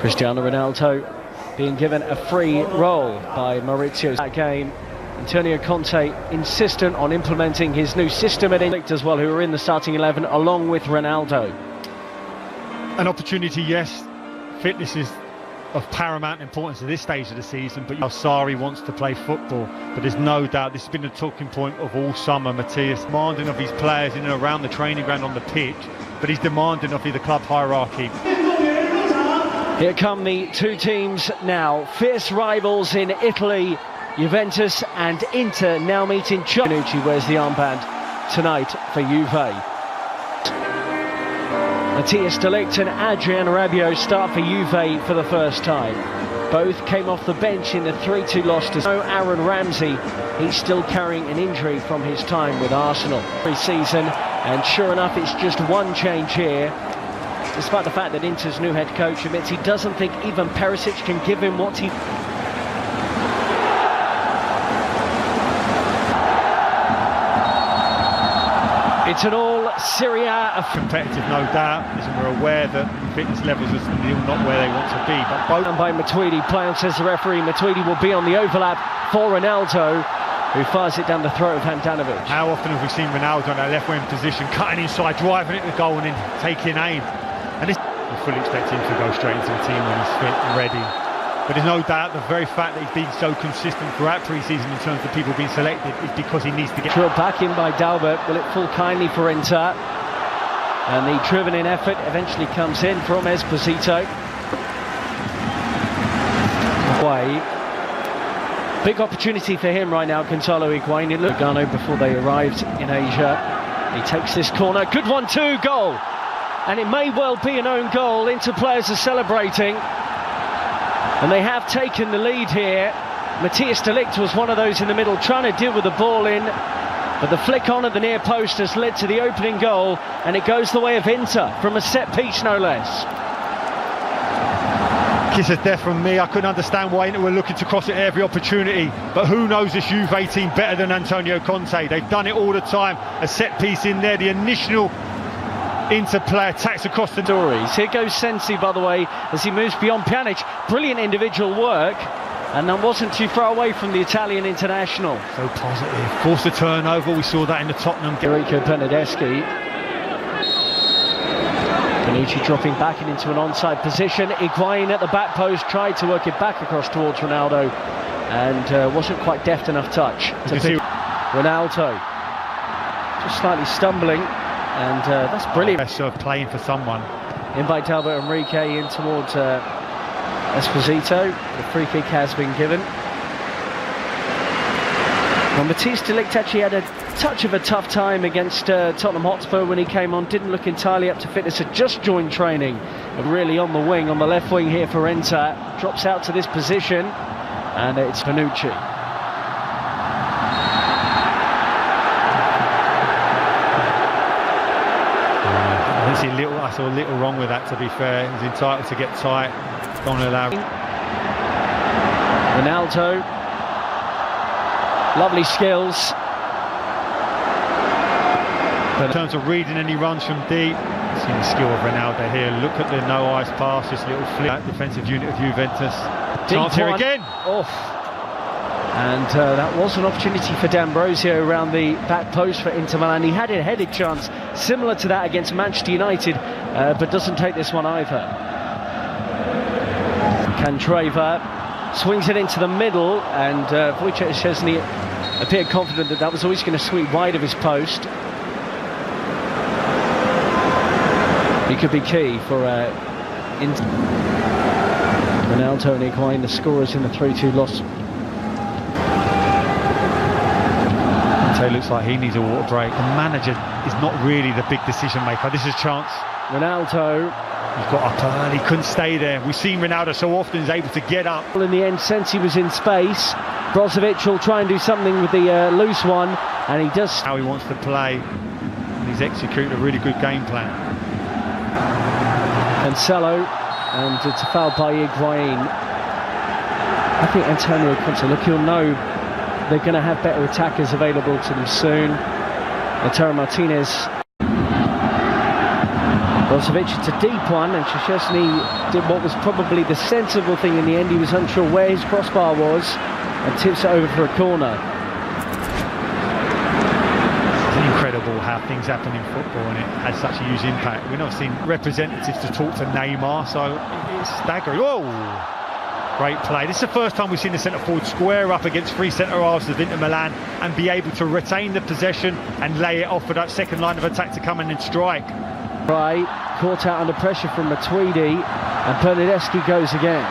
Cristiano Ronaldo being given a free role by Maurizio. That game, Antonio Conte insistent on implementing his new system at Inter as well, who are in the starting 11 along with Ronaldo. An opportunity, yes. Fitness is of paramount importance at this stage of the season, but Sarri wants to play football. But there's no doubt this has been the talking point of all summer. Matthias demanding of his players in and around the training ground on the pitch, but he's demanding of the club hierarchy. Here come the two teams now, fierce rivals in Italy. Juventus and Inter now meeting. Bonucci wears the armband tonight for Juve. Matthias de Ligt and Adrien Rabiot start for Juve for the first time. Both came off the bench in the 3-2 loss to Aaron Ramsey. He's still carrying an injury from his time with Arsenal pre-season, and sure enough it's just one change here, despite the fact that Inter's new head coach admits he doesn't think even Perisic can give him what he... It's an all-Serie A competitive, no doubt, and we're aware that fitness levels are still not where they want to be. But both... And by Matuidi, play on, says the referee. Matuidi will be on the overlap for Ronaldo, who fires it down the throat of Handanovic. How often have we seen Ronaldo in that left-wing position, cutting inside, driving it to goal and then taking aim? And this, we fully expect him to go straight into the team when he's fit and ready. But there's no doubt the very fact that he's been so consistent throughout pre-season in terms of people being selected is because he needs to get... Drilled back in by Dalbert. Will it fall kindly for Inter? And the driven-in effort eventually comes in from Esposito. Way. Big opportunity for him right now, Gonzalo Higuain. It looked Lugano before they arrived in Asia. He takes this corner. Good one, too. Goal. And it may well be an own goal. Inter players are celebrating. And they have taken the lead here. Matthias de Ligt was one of those in the middle trying to deal with the ball in, but the flick on at the near post has led to the opening goal, and it goes the way of Inter from a set piece, no less. Kiss of death from me. I couldn't understand why Inter were looking to cross it at every opportunity, but who knows this Juve team better than Antonio Conte? They've done it all the time. A set piece in there, the initial Inter player attacks across the doors. Here goes Sensi, by the way, as he moves beyond Pjanic. Brilliant individual work, and that wasn't too far away from the Italian international. So positive. Forced a turnover. We saw that in the Tottenham game. Enrico Bernardeschi. Bonucci dropping back into an onside position. Higuain at the back post tried to work it back across towards Ronaldo, and wasn't quite deft enough touch to pick Ronaldo. Just slightly stumbling. And that's brilliant. Best serve playing for someone. In by Dalbert Enrique in towards Esposito. The free kick has been given. Well, Matthias de Ligt actually had a touch of a tough time against Tottenham Hotspur when he came on. Didn't look entirely up to fitness. Had just joined training. And really on the wing, on the left wing here for Inter. Drops out to this position. And it's Bonucci. I saw a little wrong with that, to be fair. He's entitled to get tight. Don't allow. Ronaldo. Lovely skills. But in terms of reading any runs from deep, see the skill of Ronaldo here. Look at the no eyes pass, this little flick. Defensive unit of Juventus. Chance here again. Off. And that was an opportunity for D'Ambrosio around the back post for Inter Milan. He had a headed chance similar to that against Manchester United, but doesn't take this one either. Candreva swings it into the middle, and Wojciech Szczesny appeared confident that that was always going to sweep wide of his post. He could be key for Inter. Ronaldo and Higuain, the scorers in the 3-2 loss. It looks like he needs a water break. The manager is not really the big decision maker. This is a chance. Ronaldo. He got up early, couldn't stay there. We've seen Ronaldo so often he's able to get up. In the end, since he was in space, Brozovic will try and do something with the loose one, and he does. How he wants to play, and he's executing a really good game plan. Cancelo, and it's a foul by Higuain. I think Antonio Conte, look, he'll know they're going to have better attackers available to them soon. Lautaro Martinez Brozovic, it's a deep one, and Szczesny did what was probably the sensible thing in the end. He was unsure where his crossbar was and tips it over for a corner. It's incredible how things happen in football, and it has such a huge impact. We've not seen representatives to talk to Neymar, so it's staggering. Whoa! Great play. This is the first time we've seen the centre-forward square up against three centre-halves of Inter Milan and be able to retain the possession and lay it off for that second line of attack to come in and strike. Right, caught out under pressure from Matuidi, and Bernardeschi goes again.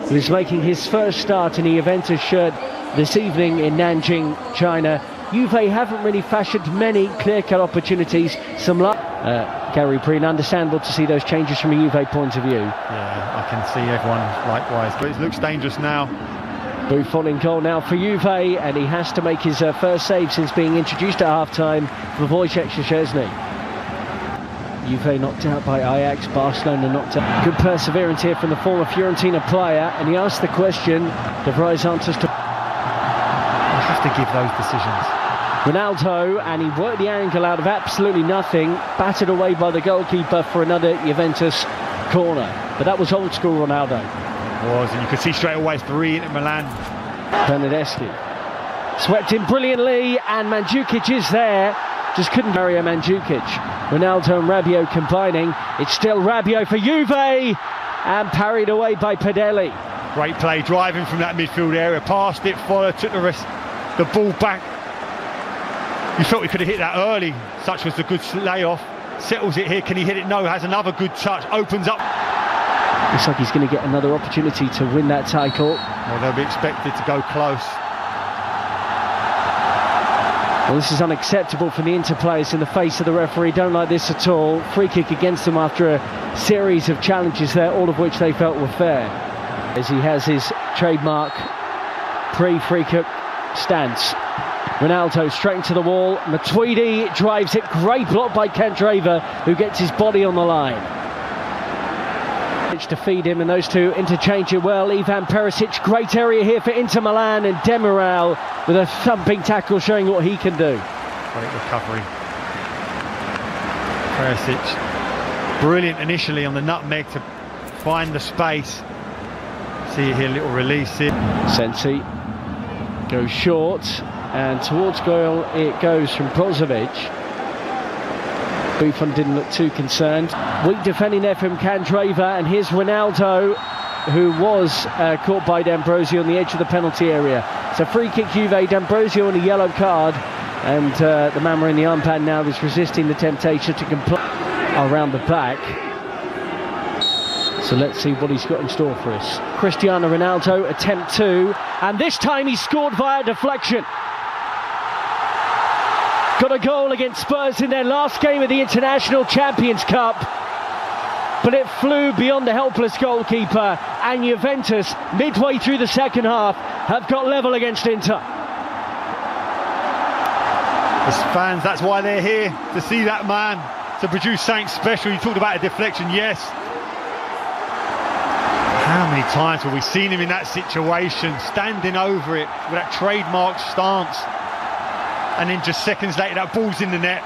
He was making his first start in a Juventus shirt this evening in Nanjing, China. Juve haven't really fashioned many clear-cut opportunities. Some luck. Gary Breen, understandable to see those changes from a Juve point of view. Yeah, I can see everyone likewise, but it looks dangerous now. Buffon in goal now for Juve, and he has to make his first save since being introduced at half-time for Wojciech Szczesny. Juve knocked out by Ajax, Barcelona knocked out. Good perseverance here from the former Fiorentina player, and he asked the question. De Vrij answers to... You have to give those decisions. Ronaldo, and he worked the angle out of absolutely nothing, battered away by the goalkeeper for another Juventus corner. But that was old school Ronaldo. It was, and you could see straight away 3 in Milan. Bernardeschi swept in brilliantly, and Mandzukic is there. Just couldn't marry a Mandzukic. Ronaldo and Rabiot combining. It's still Rabiot for Juve, and parried away by Padelli. Great play, driving from that midfield area, passed it, followed, took the ball back. You thought he could have hit that early. Such was the good layoff. Settles it here. Can he hit it? No. Has another good touch. Opens up. Looks like he's going to get another opportunity to win that title. Well, they'll be expected to go close. Well, this is unacceptable for the Inter players in the face of the referee. Don't like this at all. Free kick against them after a series of challenges there, all of which they felt were fair. As he has his trademark pre-free kick stance. Ronaldo straight into the wall. Matuidi drives it. Great block by Candreva, who gets his body on the line. To feed him, and those two interchange it well. Ivan Perisic, great area here for Inter Milan, and Demiral with a thumping tackle showing what he can do. Great recovery. Perisic, brilliant initially on the nutmeg to find the space. See it here, little release here. Sensi goes short, and towards goal it goes from Brozovic. Buffon didn't look too concerned. Weak defending there from Candreva, and here's Ronaldo, who was caught by D'Ambrosio on the edge of the penalty area. It's a free kick Juve, D'Ambrosio on a yellow card, and the man wearing the armband now is resisting the temptation to comply around the back. So let's see what he's got in store for us. Cristiano Ronaldo, attempt 2, and this time he scored via deflection. Got a goal against Spurs in their last game of the International Champions Cup, but it flew beyond the helpless goalkeeper, and Juventus, midway through the second half, have got level against Inter. As fans, that's why they're here, to see that man, to produce something special. You talked about a deflection, yes. How many times have we seen him in that situation, standing over it with that trademark stance? And then just seconds later, that ball's in the net.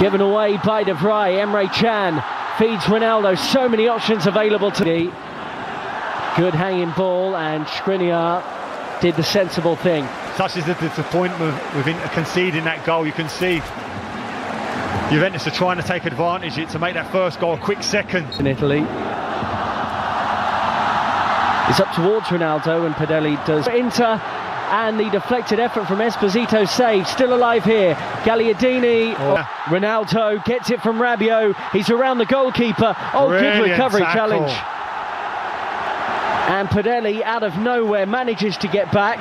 Given away by De Vrij. Emre Can feeds Ronaldo. So many options available to me. Good hanging ball, and Skriniar did the sensible thing. Such is the disappointment with conceding that goal. You can see Juventus are trying to take advantage of it to make that first goal a quick second. In Italy. It's up towards Ronaldo, and Padelli does Inter, and the deflected effort from Esposito saved. Still alive here. Gagliardini. Ronaldo gets it from Rabiot. He's around the goalkeeper. Oh, brilliant good recovery tackle. challenge. And Padelli, out of nowhere, manages to get back,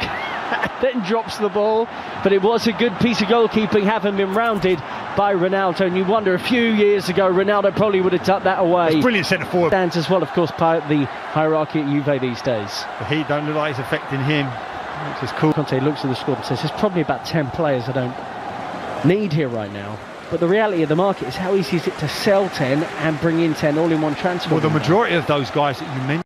then drops the ball. But it was a good piece of goalkeeping, having been rounded by Ronaldo. And you wonder, a few years ago, Ronaldo probably would have tucked that away. It's brilliant centre forward. Stands as well, of course, part of the hierarchy at Juve these days. The heat don't look like it's affecting him, which is cool. Conte looks at the score and says, there's probably about 10 players I don't need here right now. But the reality of the market is how easy is it to sell 10 and bring in 10 all in one transfer? Well, the majority of those guys that you mentioned